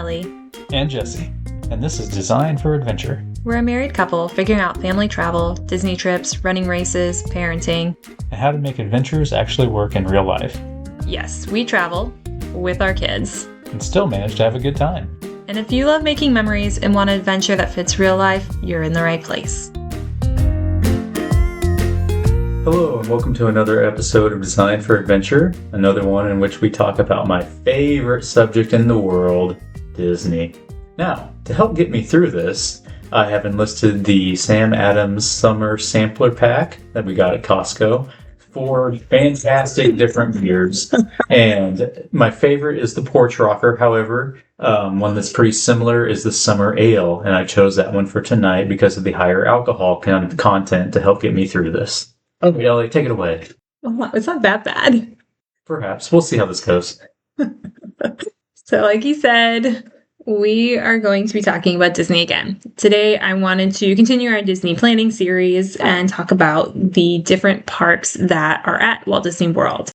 Ellie. And Jesse. And this is Design for Adventure. We're a married couple figuring out family travel, Disney trips, running races, parenting, And how to make adventures actually work in real life. Yes, we travel with our kids. And still manage to have a good time. And if you love making memories and want an adventure that fits real life, you're in the right place. Hello, and welcome to another episode of Design for Adventure. Another one in which we talk about my favorite subject in the world, Disney. Now, to help get me through this, I have enlisted the Sam Adams Summer Sampler Pack that we got at Costco. 4 fantastic different beers. And my favorite is the Porch Rocker. However, one that's pretty similar is the Summer Ale. And I chose that one for tonight because of the higher alcohol content to help get me through this. Okay, Ellie, take it away. Well, it's not that bad. Perhaps. We'll see how this goes. So like you said, we are going to be talking about Disney again. Today, I wanted to continue our Disney planning series and talk about the different parks that are at Walt Disney World. If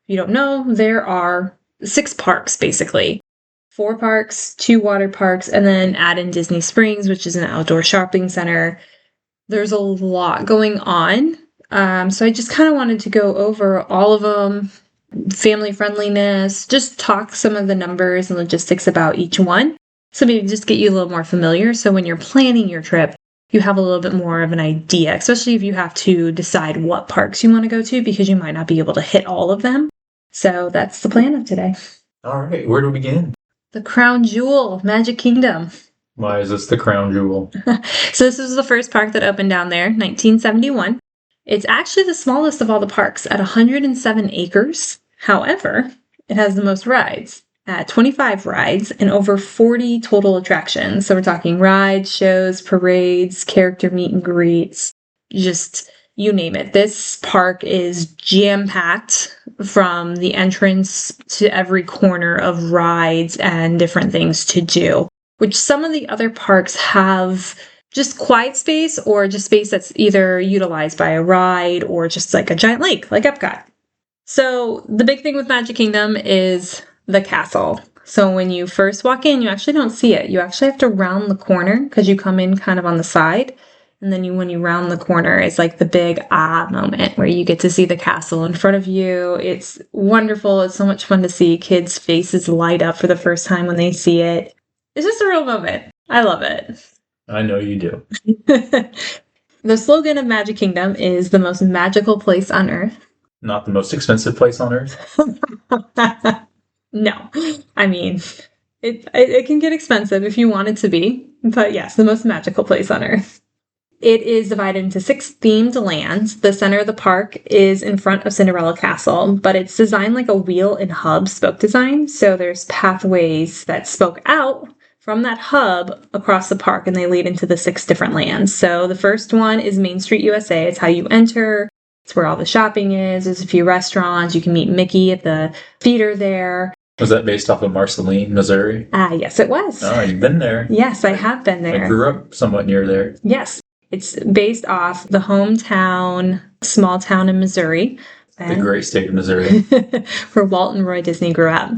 you don't know, there are 6 parks, basically. 4 parks, 2 water parks, and then add in Disney Springs, which is an outdoor shopping center. There's a lot going on. So I just kind of wanted to go over all of them, family-friendliness, just talk some of the numbers and logistics about each one. So maybe just get you a little more familiar. So when you're planning your trip, you have a little bit more of an idea, especially if you have to decide what parks you want to go to, because you might not be able to hit all of them. So that's the plan of today. All right, where do we begin? The Crown Jewel, Magic Kingdom. Why is this the Crown Jewel? So this was the first park that opened down there, 1971. It's actually the smallest of all the parks at 107 acres. However, it has the most rides at 25 rides and over 40 total attractions. So we're talking rides, shows, parades, character meet and greets, just you name it. This park is jam-packed from the entrance to every corner of rides and different things to do, which some of the other parks have just quiet space or just space that's either utilized by a ride or just like a giant lake, like Epcot. So the big thing with Magic Kingdom is the castle. So when you first walk in, you actually don't see it. You actually have to round the corner because you come in kind of on the side. And then when you round the corner, it's like the big moment where you get to see the castle in front of you. It's wonderful. It's so much fun to see kids' faces light up for the first time when they see it. It's just a real moment. I love it. I know you do. The slogan of Magic Kingdom is the most magical place on earth. Not the most expensive place on earth? No. I mean, it can get expensive if you want it to be. But yes, the most magical place on earth. It is divided into 6 themed lands. The center of the park is in front of Cinderella Castle, but it's designed like a wheel and hub spoke design. So there's pathways that spoke out from that hub across the park, and they lead into the 6 different lands. So the first one is Main Street USA. It's how you enter. It's where all the shopping is. There's a few restaurants. You can meet Mickey at the theater there. Was that based off of Marceline, Missouri? Yes, it was. Oh, you've been there. Yes, I have been there. I grew up somewhat near there. Yes. It's based off the hometown, small town in Missouri. The great state of Missouri. Where Walt and Roy Disney grew up.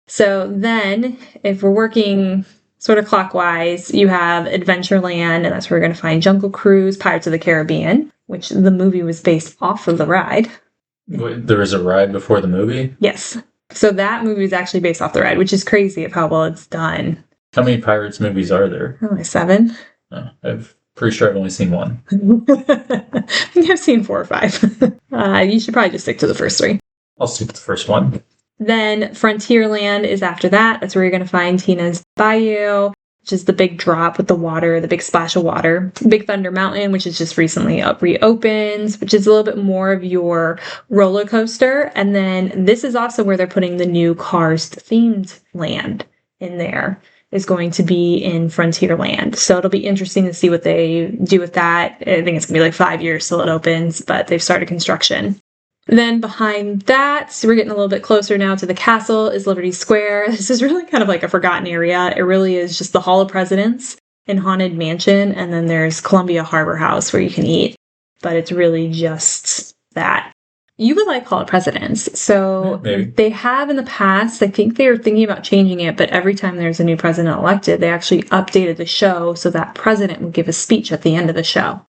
So then, if we're working sort of clockwise, you have Adventureland, and that's where we're going to find Jungle Cruise, Pirates of the Caribbean, which the movie was based off of the ride. Wait, there was a ride before the movie? Yes. So that movie is actually based off the ride, which is crazy of how well it's done. How many Pirates movies are there? Oh, 7. Oh, I'm pretty sure I've only seen 1. I think I've seen 4 or 5. You should probably just stick to the first 3. I'll stick to the first one. Then Frontierland is after that. That's where you're going to find Tina's Bayou, which is the big drop with the water, the big splash of water. Big Thunder Mountain, which is just recently reopened, which is a little bit more of your roller coaster. And then this is also where they're putting the new Cars themed land in there, is going to be in Frontierland. So it'll be interesting to see what they do with that. I think it's going to be like 5 years till it opens, but they've started construction. Then behind that, so we're getting a little bit closer now to the castle, is Liberty Square. This is really kind of like a forgotten area. It really is just the Hall of Presidents and Haunted Mansion, and then there's Columbia Harbor House where you can eat. But it's really just that. You would like Hall of Presidents. So Maybe. they have in the past, I think they were thinking about changing it, but every time there's a new president elected, they actually updated the show so that president would give a speech at the end of the show.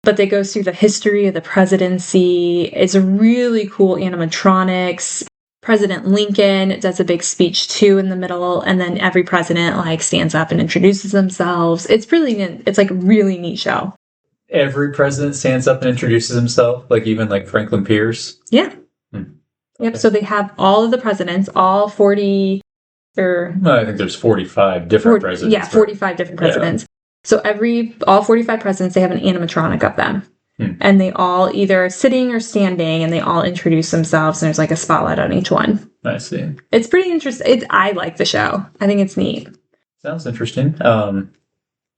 But they go through the history of the presidency. It's a really cool animatronics. President Lincoln does a big speech too in the middle, and then every president like stands up and introduces themselves. It's like a really neat show. Every president stands up and introduces himself, like even like Franklin Pierce. Yeah. Hmm. Yep. So they have all of the presidents, all 40 I think there's 45 different presidents. Yeah, 45 different presidents. Yeah. So all 45 presidents, they have an animatronic of them. And they all either are sitting or standing, and they all introduce themselves, and there's like a spotlight on each one. I see. It's pretty interesting. I like the show. I think it's neat. Sounds interesting.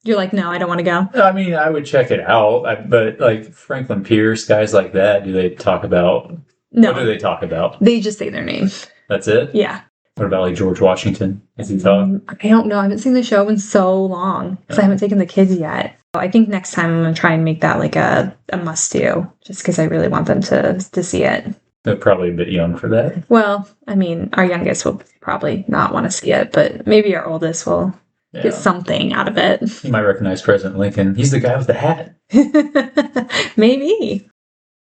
You're like, no, I don't want to go. I mean, I would check it out, but like Franklin Pierce, guys like that, do they talk about? No. What do they talk about? They just say their name. That's it? Yeah. What about like George Washington? Does he talk? I don't know. I haven't seen the show in so long because I haven't taken the kids yet. I think next time I'm going to try and make that like a must-do just because I really want them to see it. They're probably a bit young for that. Well, I mean, our youngest will probably not want to see it, but maybe our oldest will get something out of it. You might recognize President Lincoln. He's the guy with the hat. Maybe.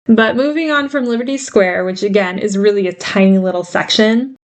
But moving on from Liberty Square, which again is really a tiny little section,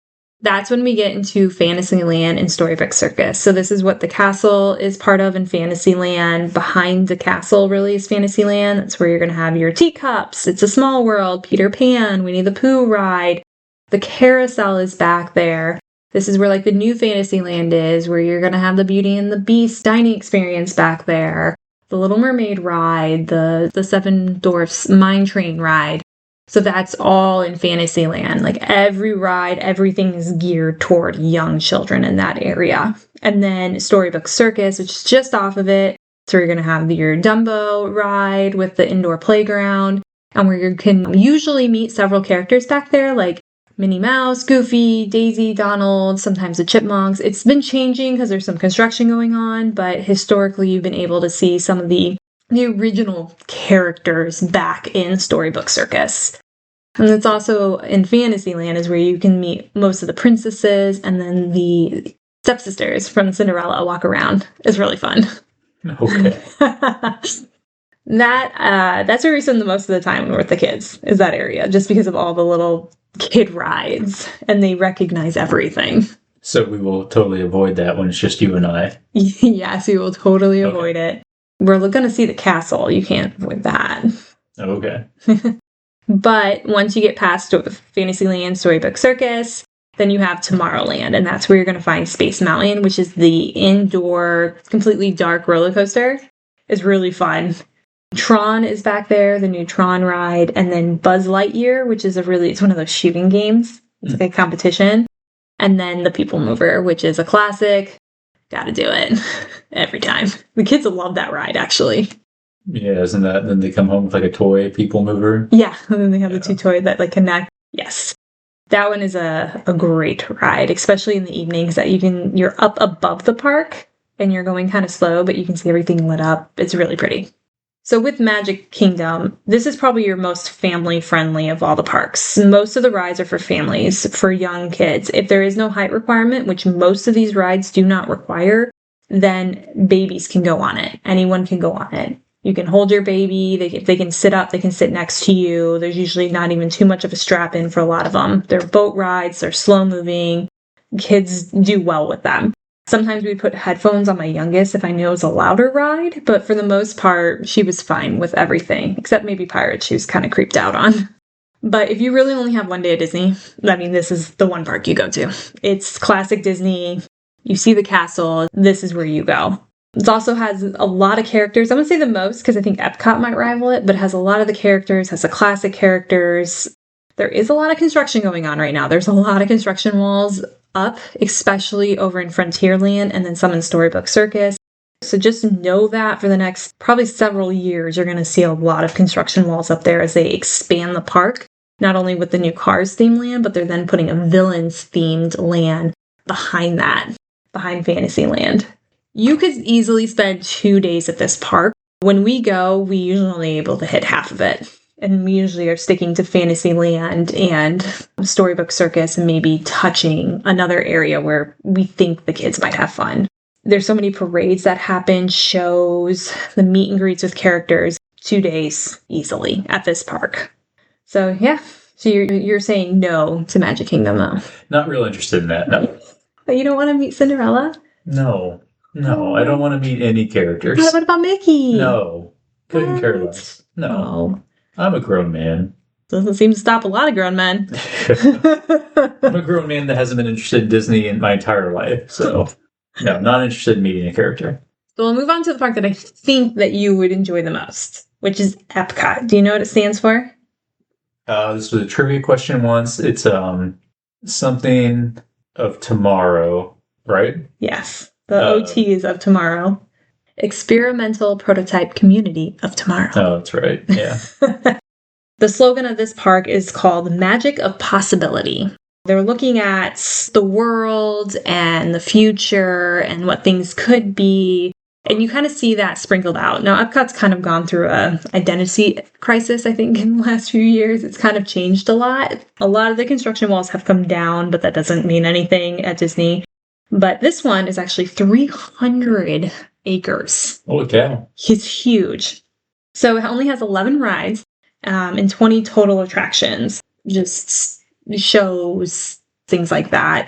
that's when we get into Fantasyland and Storybook Circus. So this is what the castle is part of in Fantasyland. Behind the castle really is Fantasyland. That's where you're going to have your teacups. It's a Small World, Peter Pan, Winnie the Pooh ride. The carousel is back there. This is where like the new Fantasyland is, where you're going to have the Beauty and the Beast dining experience back there. The Little Mermaid ride, the Seven Dwarfs Mine Train ride. So that's all in Fantasyland. Like every ride, everything is geared toward young children in that area. And then Storybook Circus, which is just off of it. So you're going to have your Dumbo ride with the indoor playground, and where you can usually meet several characters back there, like Minnie Mouse, Goofy, Daisy, Donald, sometimes the Chipmunks. It's been changing because there's some construction going on, but historically you've been able to see some of the original characters back in Storybook Circus. And it's also in Fantasyland is where you can meet most of the princesses, and then the stepsisters from Cinderella walk around. It's really fun. Okay. That's where we spend the most of the time when we're with the kids, is that area, just because of all the little kid rides, and they recognize everything. So we will totally avoid that when it's just you and I. Yes, we will totally avoid it. We're going to see the castle. You can't avoid that. Okay. But once you get past Fantasyland, Storybook Circus, then you have Tomorrowland, and that's where you're going to find Space Mountain, which is the indoor, completely dark roller coaster. It's really fun. Tron is back there, the new Tron ride, and then Buzz Lightyear, which is it's one of those shooting games. It's like a competition. And then the People Mover, which is a classic. Gotta do it every time. The kids will love that ride, actually. Yeah, isn't that, then they come home with like a toy People Mover? Yeah, and then they have the two toys that like connect. Yes. That one is a great ride, especially in the evenings that you're up above the park and you're going kind of slow, but you can see everything lit up. It's really pretty. So with Magic Kingdom, this is probably your most family-friendly of all the parks. Most of the rides are for families, for young kids. If there is no height requirement, which most of these rides do not require, then babies can go on it. Anyone can go on it. You can hold your baby. They can sit up. They can sit next to you. There's usually not even too much of a strap in for a lot of them. They're boat rides. They're slow-moving. Kids do well with them. Sometimes we put headphones on my youngest if I knew it was a louder ride, but for the most part, she was fine with everything, except maybe Pirates she was kind of creeped out on. But if you really only have one day at Disney, I mean, this is the one park you go to. It's classic Disney. You see the castle. This is where you go. It also has a lot of characters. I'm going to say the most because I think Epcot might rival it, but it has a lot of the characters, has the classic characters. There is a lot of construction going on right now. There's a lot of construction walls up, especially over in Frontierland and then some in Storybook Circus. So just know that for the next probably several years, you're going to see a lot of construction walls up there as they expand the park, not only with the new Cars themed land, but they're then putting a Villains themed land behind that, behind Fantasyland. You could easily spend 2 days at this park. When we go, we usually only able to hit half of it. And we usually are sticking to Fantasyland and Storybook Circus and maybe touching another area where we think the kids might have fun. There's so many parades that happen, shows, the meet and greets with characters, 2 days easily at this park. So yeah, so you're saying no to Magic Kingdom though? Not real interested in that, no. But you don't want to meet Cinderella? No, I don't want to meet any characters. What about Mickey? No, couldn't care less. No, Oh. I'm a grown man. Doesn't seem to stop a lot of grown men. I'm a grown man that hasn't been interested in Disney in my entire life, so no, not interested in meeting a character. So we'll move on to the park that I think that you would enjoy the most, which is Epcot. Do you know what it stands for? This was a trivia question once. It's something of tomorrow, right? Yes. The OT is of tomorrow. Experimental Prototype Community of Tomorrow. Oh, that's right. Yeah. The slogan of this park is called Magic of Possibility. They're looking at the world and the future and what things could be. And you kind of see that sprinkled out. Now, Epcot's kind of gone through a identity crisis, I think, in the last few years. It's kind of changed a lot. A lot of the construction walls have come down, but that doesn't mean anything at Disney. But this one is actually 300 acres. Holy cow. It's huge. So it only has 11 rides and 20 total attractions. Just shows, things like that.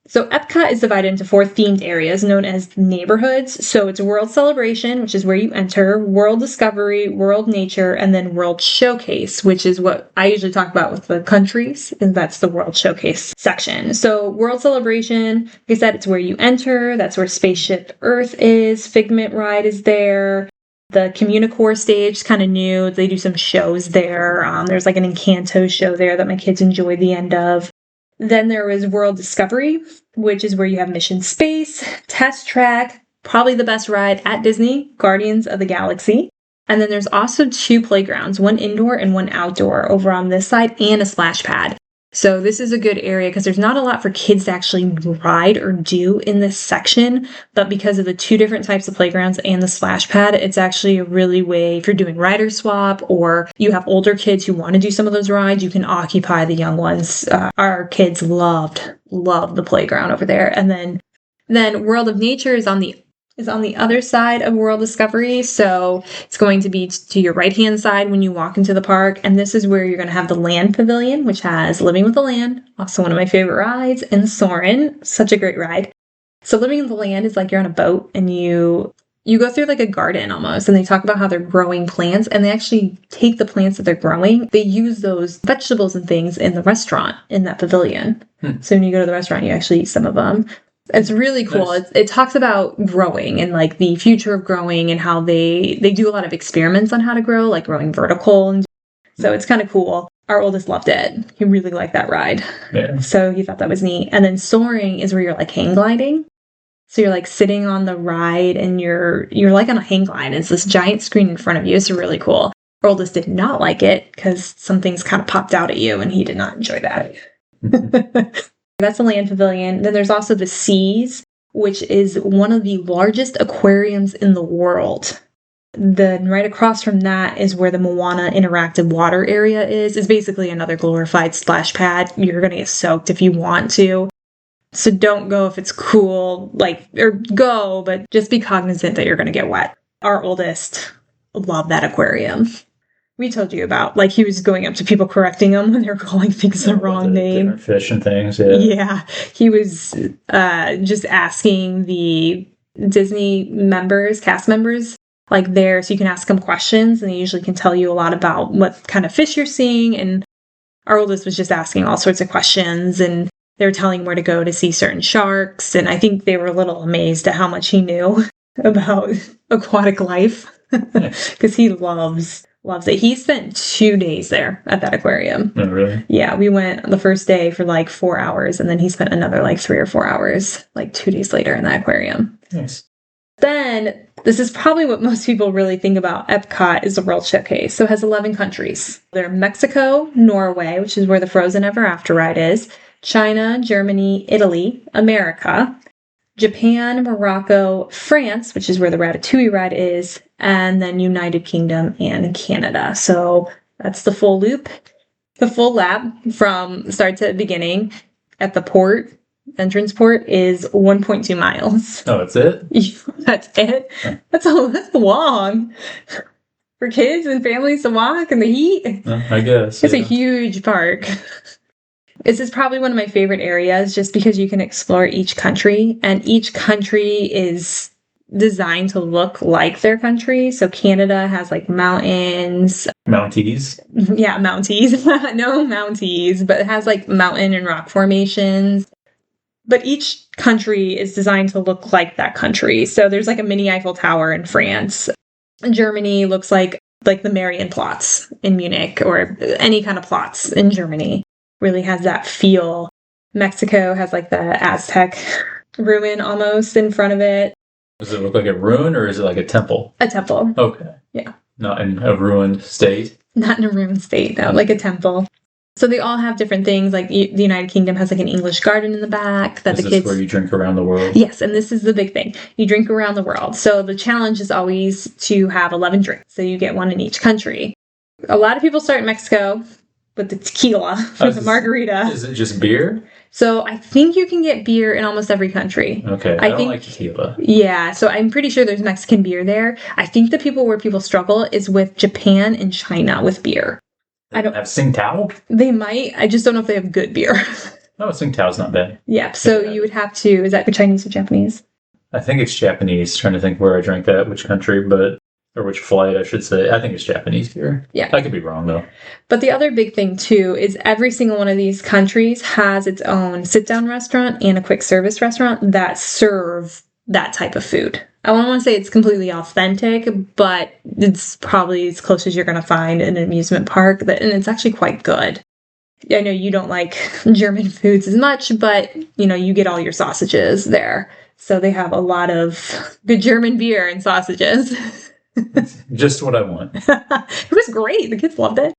So Epcot is divided into 4 themed areas known as neighborhoods. So it's World Celebration, which is where you enter, World Discovery, World Nature, and then World Showcase, which is what I usually talk about with the countries, and that's the World Showcase section. So World Celebration, like I said, it's where you enter. That's where Spaceship Earth is. Figment Ride is there. The Communicore stage is kind of new. They do some shows there. There's like an Encanto show there that my kids enjoyed the end of. Then there was World Discovery, which is where you have Mission Space, Test Track, probably the best ride at Disney, Guardians of the Galaxy. And then there's also 2 playgrounds, one indoor and one outdoor over on this side, and a splash pad. So this is a good area because there's not a lot for kids to actually ride or do in this section, but because of the 2 different types of playgrounds and the splash pad, it's actually a really way if you're doing rider swap or you have older kids who want to do some of those rides, you can occupy the young ones. Our kids loved the playground over there. And then World of Nature is on the other side of World Discovery. So it's going to be to your right-hand side when you walk into the park. And this is where you're going to have the Land Pavilion, which has Living with the Land, also one of my favorite rides, and Soarin', such a great ride. So Living with the Land is like you're on a boat and you go through like a garden almost, and they talk about how they're growing plants, and they actually take the plants that they're growing. They use those vegetables and things in the restaurant in that pavilion. So when you go to the restaurant, you actually eat some of them. It's really cool. Nice. It talks about growing and like the future of growing and how they do a lot of experiments on how to grow, like growing vertical. And so it's kind of cool. Our oldest loved it. He really liked that ride. Yeah. So he thought that was neat. And then Soaring is where you're like hang gliding. So you're like sitting on the ride and you're like on a hang glide. It's this giant screen in front of you. It's really cool. Our oldest did not like it because some things kind of popped out at you and he did not enjoy that. That's the Land Pavilion. Then there's also the Seas, which is one of the largest aquariums in the world. Then right across from that is where the Moana interactive water area is. It's basically another glorified splash pad. You're going to get soaked if you want to. So don't go if it's cool, or go, but just be cognizant that you're going to get wet. Our oldest loved that aquarium. We told you about, he was going up to people correcting them when they were calling things the wrong name. Fish and things, yeah. Yeah. He was just asking the Disney cast members, there, so you can ask them questions, and they usually can tell you a lot about what kind of fish you're seeing. And our oldest was just asking all sorts of questions, and they were telling where to go to see certain sharks. And I think they were a little amazed at how much he knew about aquatic life, because he loves it. He spent 2 days there at that aquarium. Oh, really? Yeah, we went the first day for 4 hours, and then he spent another 3 or 4 hours 2 days later in that aquarium. Nice. Then, this is probably what most people really think about Epcot is the World Showcase. So it has 11 countries. They're Mexico, Norway, which is where the Frozen Ever After ride is, China, Germany, Italy, America, Japan, Morocco, France, which is where the Ratatouille ride is, and then United Kingdom and Canada. So That's the full loop. The full lap from start to beginning at the port, entrance port, is 1.2 miles. Oh, that's it? That's it? That's long. For kids and families to walk in the heat. I guess. It's a huge park. This is probably one of my favorite areas just because you can explore each country, and each country is designed to look like their country. So Canada has like mountains. Mounties? Yeah, mounties. No mounties, but it has like mountain and rock formations. But each country is designed to look like that country. So there's like a mini Eiffel Tower in France. Germany looks like the Marienplatz in Munich, or any kind of Platz in Germany. Really has that feel. Mexico has like the Aztec ruin almost in front of it. Does it look like a ruin, or is it like a temple? A temple. Okay. Yeah. Not in a ruined state? Not in a ruined state, no, like a temple. So they all have different things. Like the United Kingdom has like an English garden in the back that Is the this kids... where you drink around the world? Yes, and this is the big thing. You drink around the world. So the challenge is always to have 11 drinks. So you get one in each country. A lot of people start in Mexico with the tequila or the margarita. Is it just beer? So I think you can get beer in almost every country. Okay, I don't like tequila. Yeah, so I'm pretty sure there's Mexican beer there. I think where people struggle is with Japan and China with beer. I don't have Tsingtao? They might. I just don't know if they have good beer. No, Tsingtao's not bad. Yeah, so you would have to... Is that Chinese or Japanese? I think it's Japanese. Trying to think where I drank that, which country, or which flight, I should say. I think it's Japanese beer. Yeah. I could be wrong, though. But the other big thing, too, is every single one of these countries has its own sit-down restaurant and a quick service restaurant that serve that type of food. I don't want to say it's completely authentic, but it's probably as close as you're going to find in an amusement park, and it's actually quite good. I know you don't like German foods as much, but, you get all your sausages there. So they have a lot of good German beer and sausages. Just what I want. It was great. The kids loved it.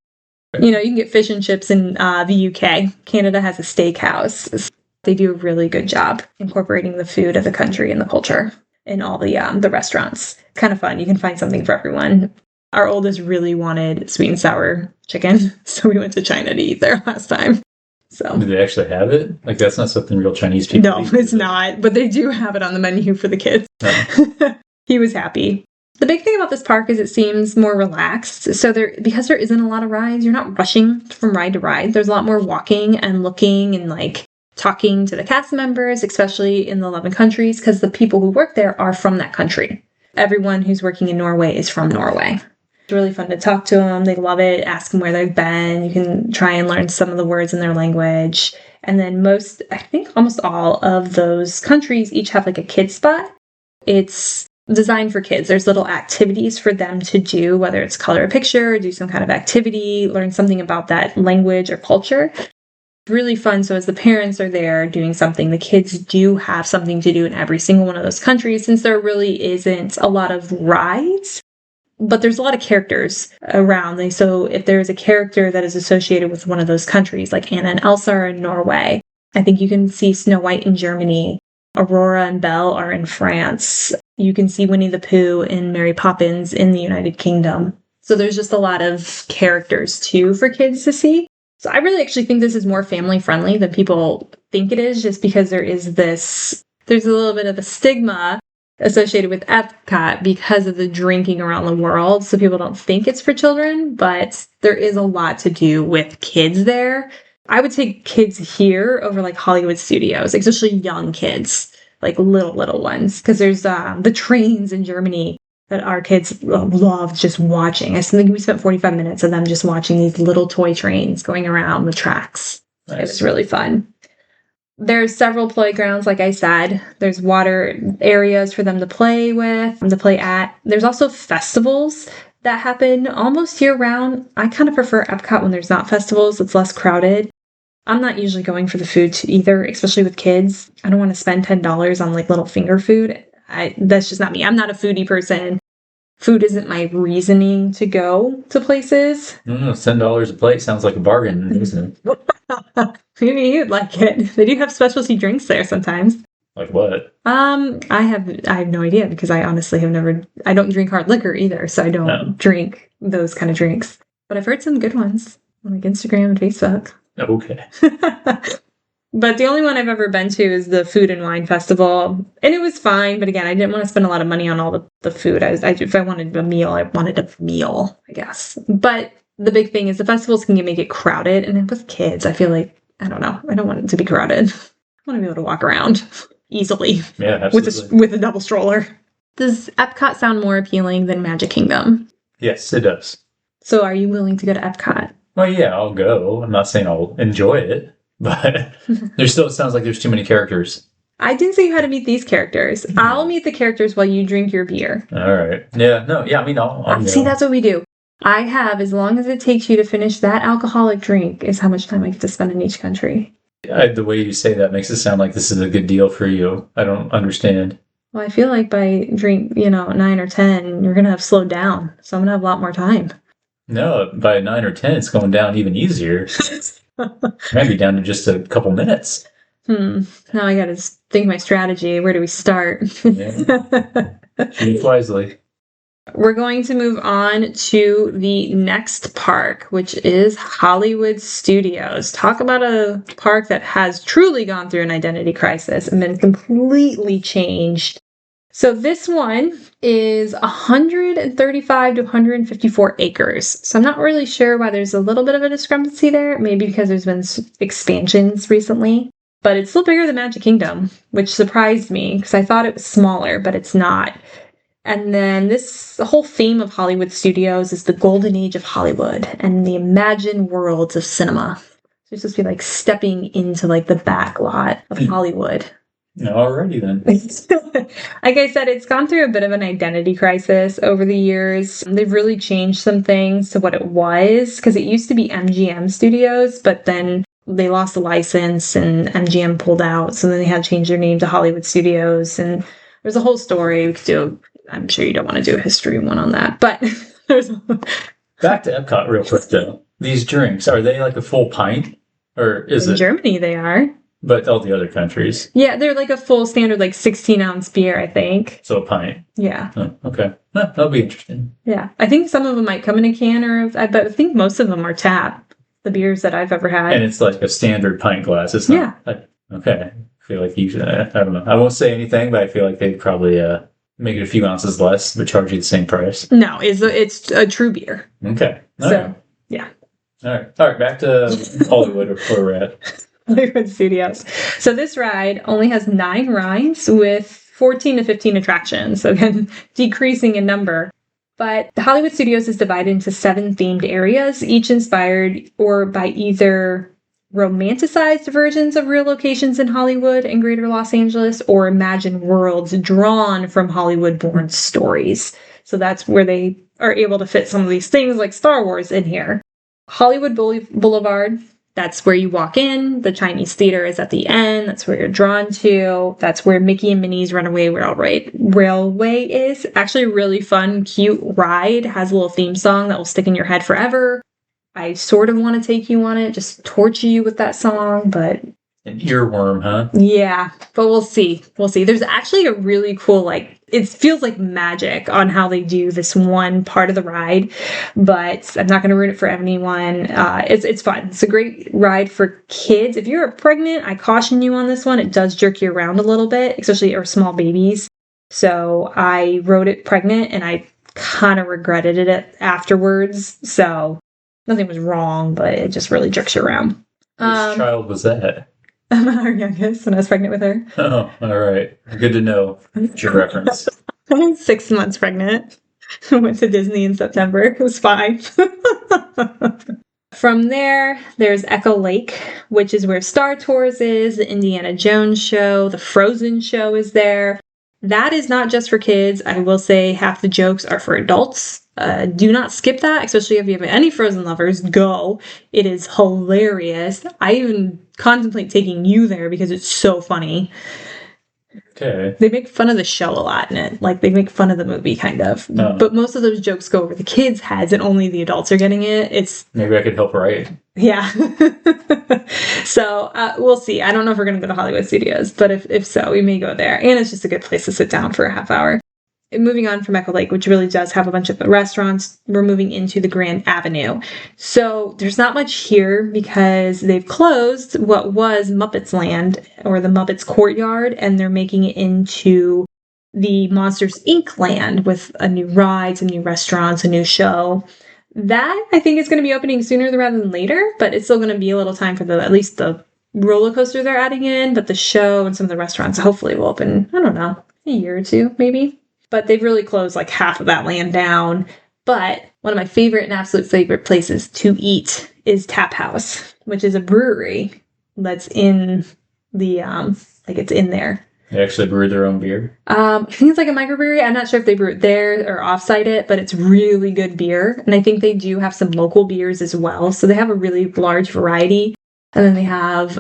You can get fish and chips in the UK. Canada has a steakhouse. They do a really good job incorporating the food of the country and the culture in all the restaurants. Kind of fun. You can find something for everyone. Our oldest really wanted sweet and sour chicken, so we went to China to eat there last time. So do they actually have it? Like, that's not something real Chinese people No, eat, it's not. But they do have it on the menu for the kids. No. He was happy. The big thing about this park is it seems more relaxed. So because there isn't a lot of rides, you're not rushing from ride to ride. There's a lot more walking and looking and talking to the cast members, especially in the 11 countries, because the people who work there are from that country. Everyone who's working in Norway is from Norway. It's really fun to talk to them. They love it. Ask them where they've been. You can try and learn some of the words in their language. And then almost all of those countries each have a kid spot. It's designed for kids. There's little activities for them to do, whether it's color a picture, do some kind of activity, learn something about that language or culture. Really fun. So as the parents are there doing something, the kids do have something to do in every single one of those countries, since there really isn't a lot of rides, but there's a lot of characters around. So if there's a character that is associated with one of those countries, like Anna and Elsa are in Norway, I think you can see Snow White in Germany, Aurora and Belle are in France. You can see Winnie the Pooh and Mary Poppins in the United Kingdom. So there's just a lot of characters too for kids to see. So I really actually think this is more family friendly than people think it is, just because there's a little bit of a stigma associated with Epcot because of the drinking around the world. So people don't think it's for children, but there is a lot to do with kids there. I would take kids here over Hollywood Studios, especially young kids, little ones, because there's the trains in Germany that our kids love just watching. I think we spent 45 minutes of them just watching these little toy trains going around the tracks. Nice. It was really fun. There's several playgrounds, like I said. There's water areas for them to play at. There's also festivals that happen almost year-round. I kind of prefer Epcot when there's not festivals. It's less crowded. I'm not usually going for the food either, especially with kids. I don't want to spend $10 on little finger food. That's just not me. I'm not a foodie person. Food isn't my reasoning to go to places. $10 a plate sounds like a bargain, isn't it? Maybe you'd like it. They do have specialty drinks there sometimes. Like what? I have no idea, because I honestly have never. I don't drink hard liquor either, so I don't drink those kind of drinks. But I've heard some good ones on like Instagram and Facebook. Okay. But the only one I've ever been to is the Food and Wine Festival. And it was fine, but again, I didn't want to spend a lot of money on all the food. If I wanted a meal, I wanted a meal, I guess. But the big thing is the festivals can make it crowded. And with kids, I feel like, I don't know, I don't want it to be crowded. I want to be able to walk around easily. Yeah, absolutely. With a double stroller. Does Epcot sound more appealing than Magic Kingdom? Yes, it does. So are you willing to go to Epcot? Well, yeah, I'll go. I'm not saying I'll enjoy it, but it sounds like there's too many characters. I didn't say you had to meet these characters. I'll meet the characters while you drink your beer. All right. Yeah, no, yeah, I mean, I'll See, that's what we do. I have, as long as it takes you to finish that alcoholic drink, is how much time I get to spend in each country. The way you say that makes it sound like this is a good deal for you. I don't understand. Well, I feel like by drink, 9 or 10, you're going to have slowed down. So I'm going to have a lot more time. No, by 9 or 10, it's going down even easier. Maybe down to just a couple minutes. Now I got to think my strategy. Where do we start? Yeah. Choose wisely. We're going to move on to the next park, which is Hollywood Studios. Talk about a park that has truly gone through an identity crisis and been completely changed. So this one is 135 to 154 acres. So I'm not really sure why there's a little bit of a discrepancy there. Maybe because there's been expansions recently. But it's still bigger than Magic Kingdom, which surprised me because I thought it was smaller, but it's not. And then the whole theme of Hollywood Studios is the golden age of Hollywood and the imagined worlds of cinema. So you're supposed to be like stepping into like the back lot of Hollywood. Alrighty then. Like I said, it's gone through a bit of an identity crisis over the years. They've really changed some things to what it was because it used to be MGM Studios, but then they lost the license and MGM pulled out. So then they had to change their name to Hollywood Studios. And there's a whole story we could do. I'm sure you don't want to do a history one on that, but there's Back to Epcot real quick though. These drinks, are they like a full pint? Or is it? In Germany they are. But all the other countries? Yeah, they're like a full standard, like 16-ounce beer, I think. So a pint? Yeah. Oh, okay. That'll be interesting. Yeah. I think some of them might come in a can, but I think most of them are tap, the beers that I've ever had. And it's like a standard pint glass. It's not, okay. I feel like I don't know. I won't say anything, but I feel like they'd probably make it a few ounces less, but charge you the same price. No, it's a true beer. Okay. All right. Yeah. All right. Back to Hollywood or where we're at. Hollywood Studios. So this ride only has 9 rides with 14 to 15 attractions. So again, decreasing in number. But the Hollywood Studios is divided into 7 themed areas, each inspired or by either romanticized versions of real locations in Hollywood and greater Los Angeles or imagined worlds drawn from Hollywood-born stories. So that's where they are able to fit some of these things like Star Wars in here. Hollywood Boulevard, that's where you walk in. The Chinese Theater is at the end. That's where you're drawn to. That's where Mickey and Minnie's Runaway Railway is. Actually a really fun, cute ride. Has a little theme song that will stick in your head forever. I sort of want to take you on it, just torture you with that song, but... An earworm, huh? Yeah, but we'll see. There's actually a really cool, it feels like magic on how they do this one part of the ride, but I'm not going to ruin it for anyone. It's fun. It's a great ride for kids. If you're pregnant, I caution you on this one. It does jerk you around a little bit, especially for small babies. So I rode it pregnant, and I kind of regretted it afterwards, so... Nothing was wrong, but it just really jerks you around. Which child was that? Our youngest, when I was pregnant with her. Oh, all right. Good to know. What's your reference? I was 6 months pregnant. I went to Disney in September. It was fine. From there, there's Echo Lake, which is where Star Tours is, the Indiana Jones show, the Frozen show is there. That is not just for kids. I will say half the jokes are for adults. Do not skip that, especially if you have any Frozen lovers. Go. It is hilarious. I even contemplate taking you there because it's so funny. Okay. They make fun of the show a lot in it. They make fun of the movie, kind of. Oh. But most of those jokes go over the kids' heads and only the adults are getting it. Maybe I could help write. Yeah. So, we'll see. I don't know if we're going to go to Hollywood Studios, but if so, we may go there. And it's just a good place to sit down for a half hour. moving on from Echo Lake, which really does have a bunch of restaurants, we're moving into the Grand Avenue. So there's not much here because they've closed what was Muppets Land or the Muppets Courtyard, and they're making it into the Monsters Inc. land with a new ride, some new restaurants, a new show. That I think is going to be opening sooner rather than later, but it's still going to be a little time for at least the roller coaster they're adding in, but the show and some of the restaurants hopefully will open, I don't know, a year or two maybe. But they've really closed like half of that land down. But one of my favorite and absolute favorite places to eat is Tap House, which is a brewery that's in the, it's in there. They actually brew their own beer? I think it's like a microbrewery. I'm not sure if they brew it there or offsite it, but it's really good beer. And I think they do have some local beers as well. So they have a really large variety. And then they have,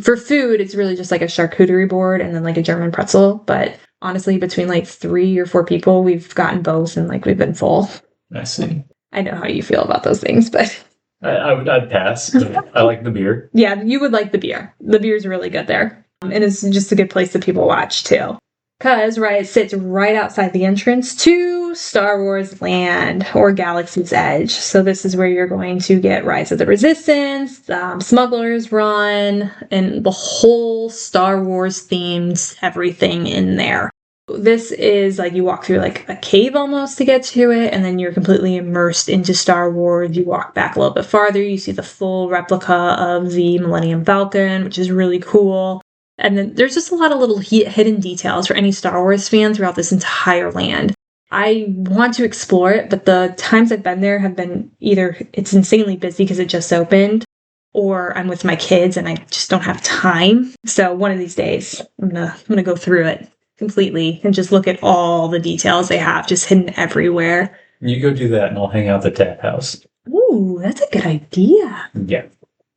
for food, it's really just like a charcuterie board and then like a German pretzel. But honestly, between like 3 or 4 people, we've gotten both and like we've been full. I see. I know how you feel about those things, but I'd pass. I like the beer. Yeah, you would like the beer. The beer's really good there. And it's just a good place that people watch too. Because it sits right outside the entrance to Star Wars Land or Galaxy's Edge. So this is where you're going to get Rise of the Resistance, Smuggler's Run, and the whole Star Wars themed everything in there. This is like you walk through like a cave almost to get to it, and then you're completely immersed into Star Wars. You walk back a little bit farther, you see the full replica of the Millennium Falcon, which is really cool. And then there's just a lot of little hidden details for any Star Wars fan throughout this entire land. I want to explore it, but the times I've been there have been either it's insanely busy because it just opened, or I'm with my kids and I just don't have time. So one of these days, I'm gonna go through it completely and just look at all the details they have just hidden everywhere. You go do that and I'll hang out the Tap House. Ooh, that's a good idea. Yeah.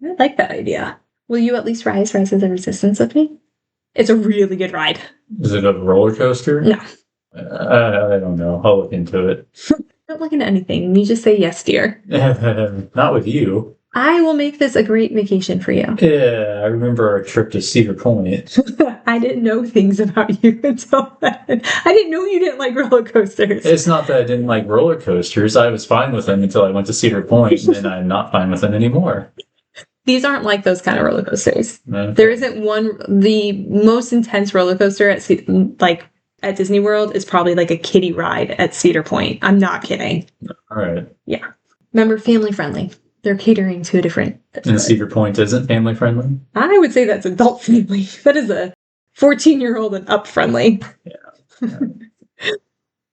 I like that idea. Will you at least Rise of the Resistance with me? It's a really good ride. Is it a roller coaster? No. I don't know. I'll look into it. Don't look into anything. You just say yes, dear. Not with you. I will make this a great vacation for you. Yeah, I remember our trip to Cedar Point. I didn't know things about you until then. I didn't know you didn't like roller coasters. It's not that I didn't like roller coasters. I was fine with them until I went to Cedar Point, and then I'm not fine with them anymore. These aren't like those kind of roller coasters. Okay. There isn't one. The most intense roller coaster at Disney World is probably like a kiddie ride at Cedar Point. I'm not kidding. All right. Yeah. Remember, family friendly. They're catering to a different. And Cedar Point isn't family friendly? I would say that's adult friendly. That is a 14-year-old and up friendly. Yeah.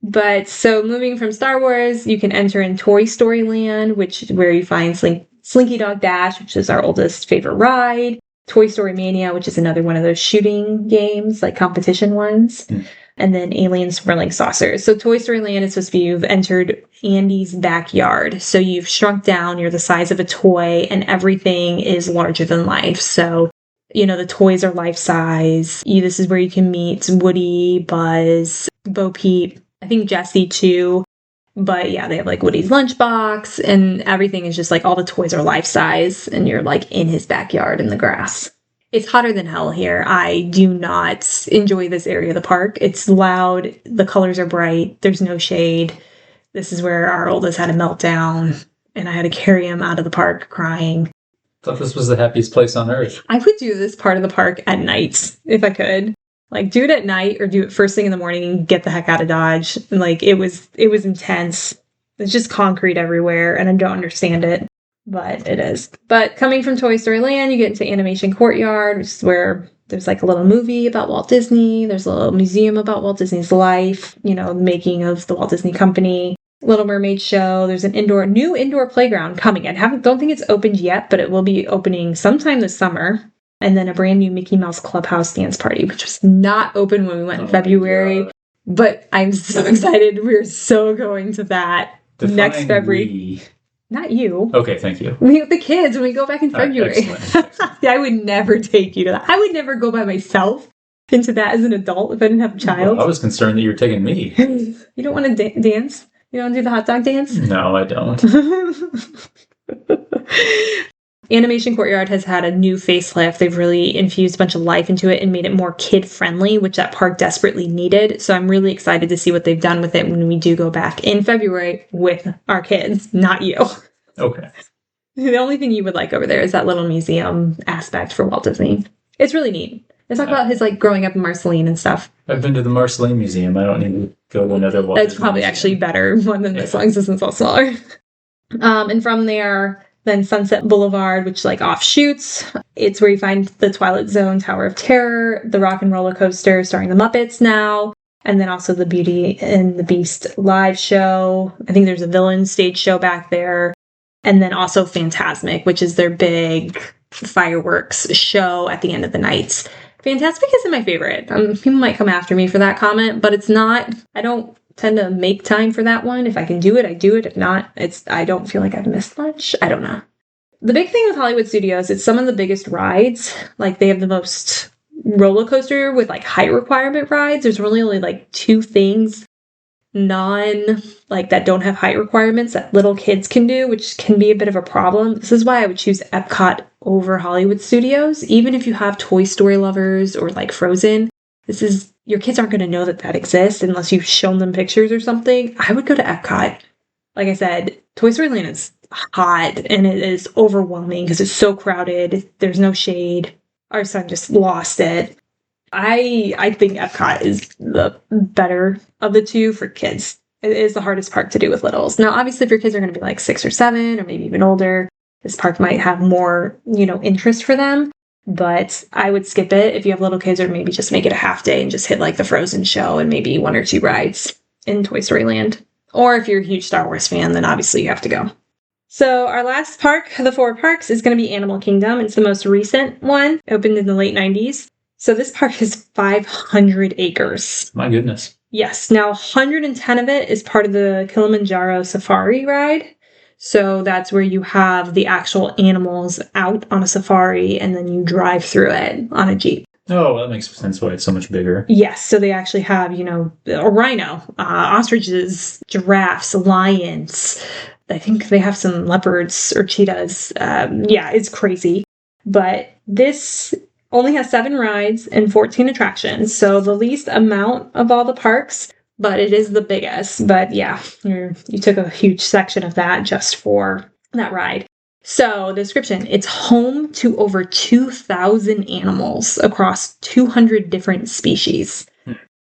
But so moving from Star Wars, you can enter in Toy Story Land, where you find Slinky Dog Dash, which is our oldest favorite ride. Toy Story Mania, which is another one of those shooting games, like competition ones. And then Alien Swirling Saucers. So Toy Story Land is supposed to be you've entered Andy's backyard. So you've shrunk down, you're the size of a toy, and everything is larger than life. So, the toys are life size. This is where you can meet Woody, Buzz, Bo Peep, I think Jesse too. But yeah, they have like Woody's lunchbox, and everything is just like all the toys are life size, and you're like in his backyard in the grass. It's hotter than hell here. I do not enjoy this area of the park. It's loud. The colors are bright. There's no shade. This is where our oldest had a meltdown, and I had to carry him out of the park crying. I thought this was the happiest place on earth. I would do this part of the park at night if I could. Like, do it at night or do it first thing in the morning and get the heck out of Dodge. Like, it was intense. It's just concrete everywhere, and I don't understand it. But it is. But coming from Toy Story Land, you get into Animation Courtyard, which is where there's like a little movie about Walt Disney. There's a little museum about Walt Disney's life, the making of the Walt Disney Company. Little Mermaid show. There's an new indoor playground coming. Don't think it's opened yet, but it will be opening sometime this summer. And then a brand new Mickey Mouse Clubhouse dance party, which was not open when we went in February. But I'm so excited. We're so going to that next February. We. Not you. Okay, thank you. The kids when we go back in February. Excellent. Yeah, I would never take you to that. I would never go by myself into that as an adult if I didn't have a child. Well, I was concerned that you were taking me. You don't want to dance? You don't want to do the hot dog dance? No, I don't. Animation Courtyard has had a new facelift. They've really infused a bunch of life into it and made it more kid-friendly, which that park desperately needed. So I'm really excited to see what they've done with it when we do go back in February with our kids, not you. Okay. The only thing you would like over there is that little museum aspect for Walt Disney. It's really neat. They talk about his growing up in Marceline and stuff. I've been to the Marceline Museum. I don't need to go to another Walt It's Disney probably Museum. actually better one than this one because it's all smaller. And from there, then Sunset Boulevard, which offshoots. It's where you find the Twilight Zone Tower of Terror, the Rock and Roller Coaster starring the Muppets now, and then also the Beauty and the Beast live show. I think there's a villain stage show back there. And then also Fantasmic, which is their big fireworks show at the end of the night. Fantasmic isn't my favorite. People might come after me for that comment, but it's not. I don't tend to make time for that one. If I can do it, I do it. If not, I don't feel like I've missed much. I don't know. The big thing with Hollywood Studios, it's some of the biggest rides. They have the most roller coaster with height requirement rides. There's really only 2 things that don't have height requirements that little kids can do, which can be a bit of a problem. This is why I would choose Epcot over Hollywood Studios. Even if you have Toy Story lovers or Frozen, your kids aren't going to know that exists unless you've shown them pictures or something. I would go to Epcot. Like I said, Toy Story Land is hot and it is overwhelming because it's so crowded. There's no shade. Our son just lost it. I think Epcot is the better of the two for kids. It is the hardest park to do with littles. Now, obviously, if your kids are going to be 6 or 7 or maybe even older, this park might have more, interest for them. But I would skip it if you have little kids, or maybe just make it a half day and just hit the Frozen show and maybe 1 or 2 rides in Toy Story Land. Or if you're a huge Star Wars fan, then obviously you have to go. So our last park of the 4 parks is going to be Animal Kingdom. It's the most recent one. It opened in the late 90s. So this park is 500 acres. My goodness. Yes. Now, 110 of it is part of the Kilimanjaro Safari ride. So that's where you have the actual animals out on a safari and then you drive through it on a Jeep. Oh, that makes sense why it's so much bigger. Yes. So they actually have, a rhino, ostriches, giraffes, lions. I think they have some leopards or cheetahs. It's crazy. But this only has 7 rides and 14 attractions. So the least amount of all the parks, but it is the biggest. But yeah, you took a huge section of that just for that ride. So the description, it's home to over 2,000 animals across 200 different species.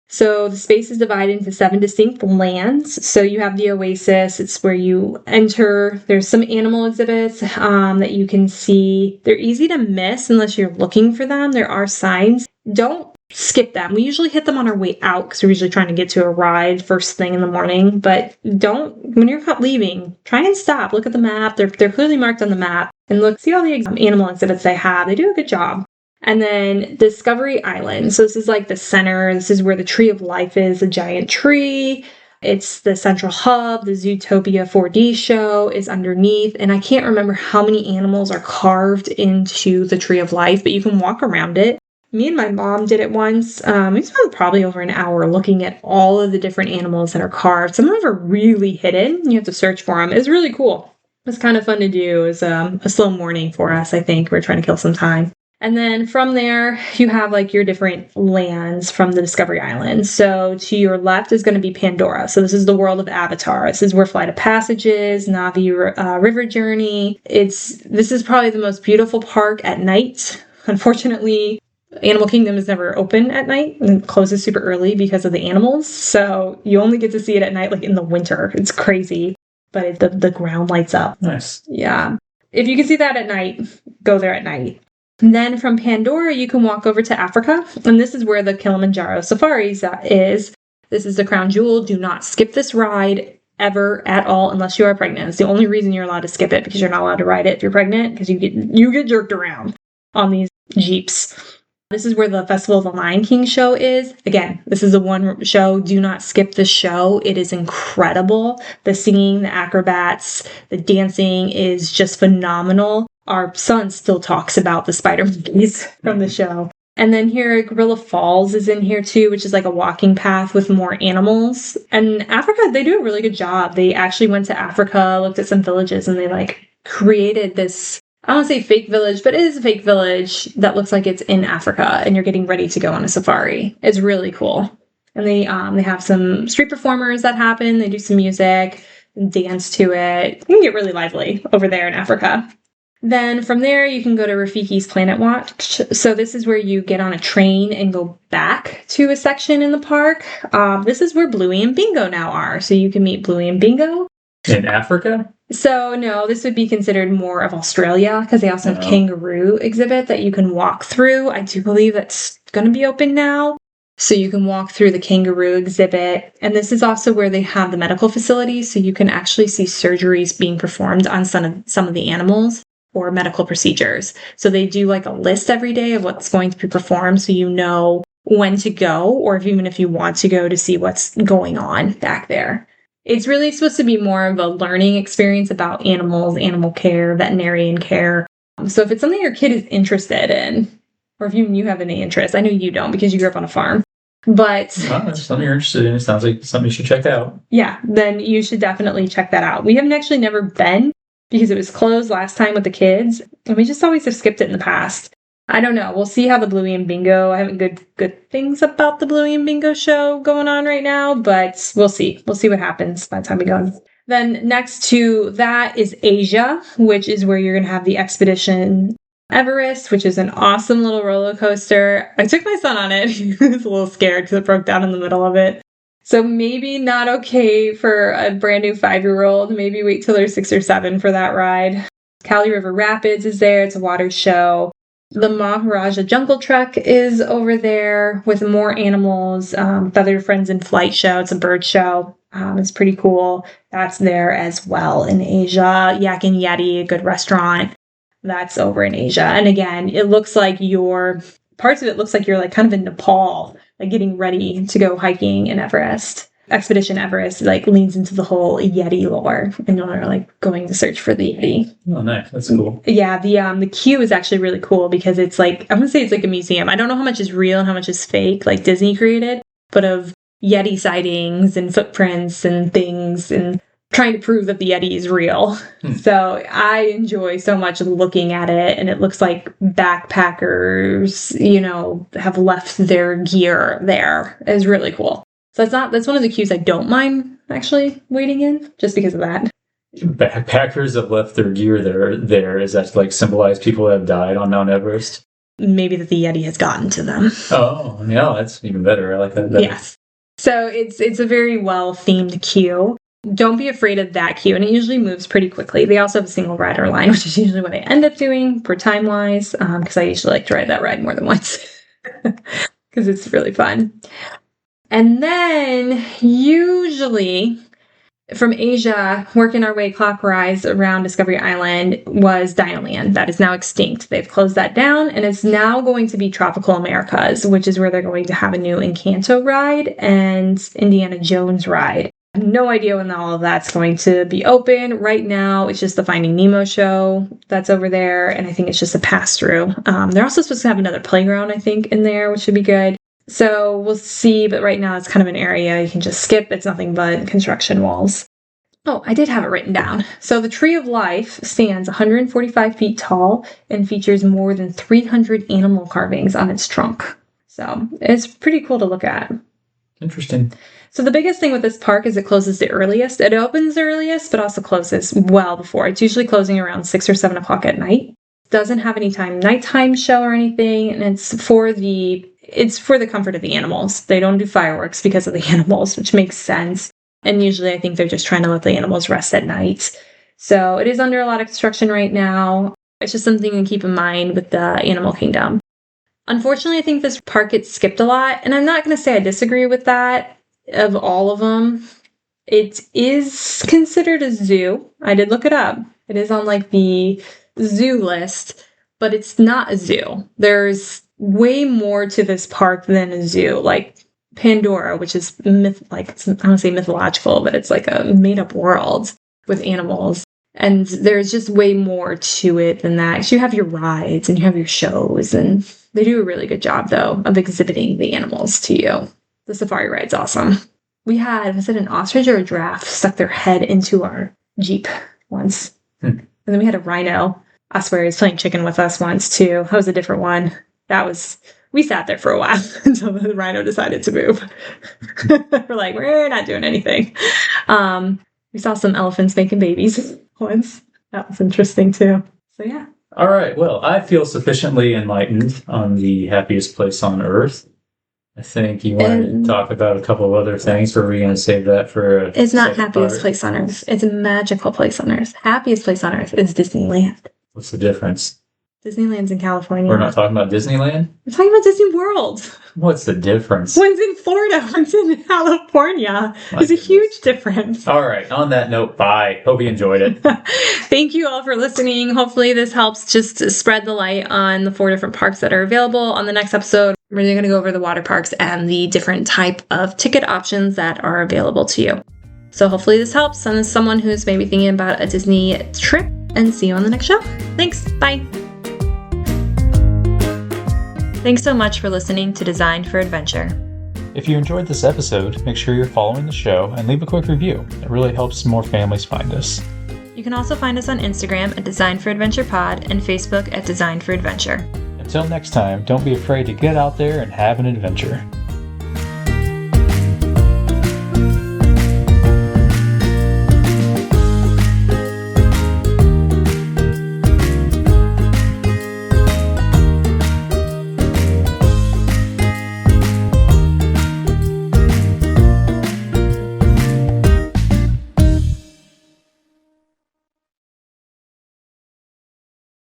So the space is divided into 7 distinct lands. So you have the Oasis. It's where you enter. There's some animal exhibits that you can see. They're easy to miss unless you're looking for them. There are signs. Don't skip them. We usually hit them on our way out because we're usually trying to get to a ride first thing in the morning. But when you're leaving, try and stop. Look at the map. They're clearly marked on the map. And see all the animal exhibits they have. They do a good job. And then Discovery Island. So this is the center. This is where the Tree of Life is, a giant tree. It's the central hub. The Zootopia 4D show is underneath. And I can't remember how many animals are carved into the Tree of Life, but you can walk around it. Me and my mom did it once. We spent probably over an hour looking at all of the different animals that are carved. Some of them are really hidden. You have to search for them. It's really cool. It's kind of fun to do. It was a slow morning for us, I think. We're trying to kill some time. And then from there, you have your different lands from the Discovery Island. So to your left is going to be Pandora. So this is the world of Avatar. This is where Flight of Passage is, Navi River Journey. This is probably the most beautiful park at night. Unfortunately, Animal Kingdom is never open at night and closes super early because of the animals. So you only get to see it at night, in the winter. It's crazy, but the ground lights up. Nice. Yeah. If you can see that at night, go there at night. And then from Pandora, you can walk over to Africa, and this is where the Kilimanjaro Safaris is. This is the crown jewel. Do not skip this ride ever at all unless you are pregnant. It's the only reason you're allowed to skip it, because you're not allowed to ride it if you're pregnant, because you get jerked around on these Jeeps. This is where the Festival of the Lion King show is. Again, this is the one show. Do not skip the show. It is incredible. The singing, the acrobats, the dancing is just phenomenal. Our son still talks about the spider monkeys from the show. And then here, Gorilla Falls is in here too, which is a walking path with more animals. And Africa, they do a really good job. They actually went to Africa, looked at some villages, and they created this I don't say fake village, but it is a fake village that looks like it's in Africa and you're getting ready to go on a safari. It's really cool. And they have some street performers that happen. They do some music and dance to it. You can get really lively over there in Africa. Then from there, you can go to Rafiki's Planet Watch. So this is where you get on a train and go back to a section in the park. This is where Bluey and Bingo now are. So you can meet Bluey and Bingo. In Africa? So no, this would be considered more of Australia because they also have kangaroo exhibit that you can walk through. I do believe that's going to be open now. So you can walk through the kangaroo exhibit. And this is also where they have the medical facilities. So you can actually see surgeries being performed on some of the animals or medical procedures. So they do like a list every day of what's going to be performed. So you know when to go, or even if you want to go to see what's going on back there. It's really supposed to be more of a learning experience about animals, animal care, veterinarian care. So if it's something your kid is interested in, or if you have any interest, I know you don't because you grew up on a farm, but it's something you're interested in. It sounds like something you should check out. Yeah, then you should definitely check that out. We haven't actually never been because it was closed last time with the kids, and we just always have skipped it in the past. I don't know. We'll see how the Bluey and Bingo. I haven't good things about the Bluey and Bingo show going on right now, but we'll see. We'll see what happens by the time we go. Then next to that is Asia, which is where you're going to have the Expedition Everest, which is an awesome little roller coaster. I took my son on it. He was a little scared because it broke down in the middle of it. So maybe not okay for a brand new 5-year-old. Maybe wait till they're 6 or 7 for that ride. Kali River Rapids is there. It's a water show. The Maharaja Jungle Trek is over there with more animals. Feather Friends in Flight show. It's a bird show. It's pretty cool. That's there as well in Asia. Yak and Yeti, a good restaurant. That's over in Asia. And again, it looks like parts of it looks like you're like kind of in Nepal, like getting ready to go hiking in Everest. Expedition Everest like leans into the whole Yeti lore, and you're like going to search for the Yeti. Oh, nice. That's cool. Yeah, the queue is actually really cool because it's like, I'm gonna say it's like a museum. I don't know how much is real and how much is fake, like Disney created, but of Yeti sightings and footprints and things and trying to prove that the Yeti is real. So I enjoy so much looking at it, and it looks like backpackers, have left their gear there. It's really cool. So that's one of the queues I don't mind actually waiting in, just because of that. Backpackers have left their gear there. Is that to like symbolize people that have died on Mount Everest? Maybe that the Yeti has gotten to them. Oh, yeah, that's even better. I like that better. Yes. So it's a very well-themed queue. Don't be afraid of that queue, and it usually moves pretty quickly. They also have a single rider line, which is usually what I end up doing for time-wise, because I usually like to ride that ride more than once, because it's really fun. And then, usually, from Asia, working our way clockwise around Discovery Island was Dinoland. That is now extinct. They've closed that down, and it's now going to be Tropical Americas, which is where they're going to have a new Encanto ride and Indiana Jones ride. I have no idea when all of that's going to be open. Right now, it's just the Finding Nemo show that's over there, and I think it's just a pass-through. They're also supposed to have another playground, I think, in there, which should be good. So we'll see, but right now it's kind of an area you can just skip. It's nothing but construction walls. Oh, I did have it written down. So the Tree of Life stands 145 feet tall and features more than 300 animal carvings on its trunk. So it's pretty cool to look at. Interesting. So the biggest thing with this park is it closes the earliest. It opens the earliest, but also closes well before. It's usually closing around 6 or 7 o'clock at night. Doesn't have any nighttime show or anything, and it's for the comfort of the animals. They don't do fireworks because of the animals, which makes sense. And usually I think they're just trying to let the animals rest at night. So it is under a lot of construction right now. It's just something to keep in mind with the Animal Kingdom. Unfortunately, I think this park gets skipped a lot, and I'm not going to say I disagree with that. Of all of them, it is considered a zoo. I did look it up. It is on like the zoo list, but it's not a zoo. There's way more to this park than a zoo. Like Pandora, which is I don't want to say mythological, but it's like a made-up world with animals. And there's just way more to it than that. So you have your rides and you have your shows, and they do a really good job, though, of exhibiting the animals to you. The safari ride's awesome. We had, was it an ostrich or a giraffe, stuck their head into our Jeep once. And then we had a rhino. I swear he was playing chicken with us once too. That was a different one. We sat there for a while until the rhino decided to move. We're like, we're not doing anything. We saw some elephants making babies once. That was interesting too. So yeah. All right. Well, I feel sufficiently enlightened on the happiest place on earth. I think you want to talk about a couple of other things, or are we going to save that for a It's not second happiest part? place on earth. It's a magical place on earth. Happiest place on earth is Disneyland. What's the difference? Disneyland's in California. We're not talking about Disneyland? We're talking about Disney World. What's the difference? One's in Florida, one's in California. There's a huge difference. All right. On that note, bye. Hope you enjoyed it. Thank you all for listening. Hopefully this helps just to spread the light on the 4 different parks that are available. On the next episode, we're going to go over the water parks and the different type of ticket options that are available to you. So hopefully this helps on someone who's maybe thinking about a Disney trip, and see you on the next show. Thanks. Bye. Thanks so much for listening to Designed for Adventure. If you enjoyed this episode, make sure you're following the show and leave a quick review. It really helps more families find us. You can also find us on Instagram at Designed for Adventure Pod and Facebook at Designed for Adventure. Until next time, don't be afraid to get out there and have an adventure.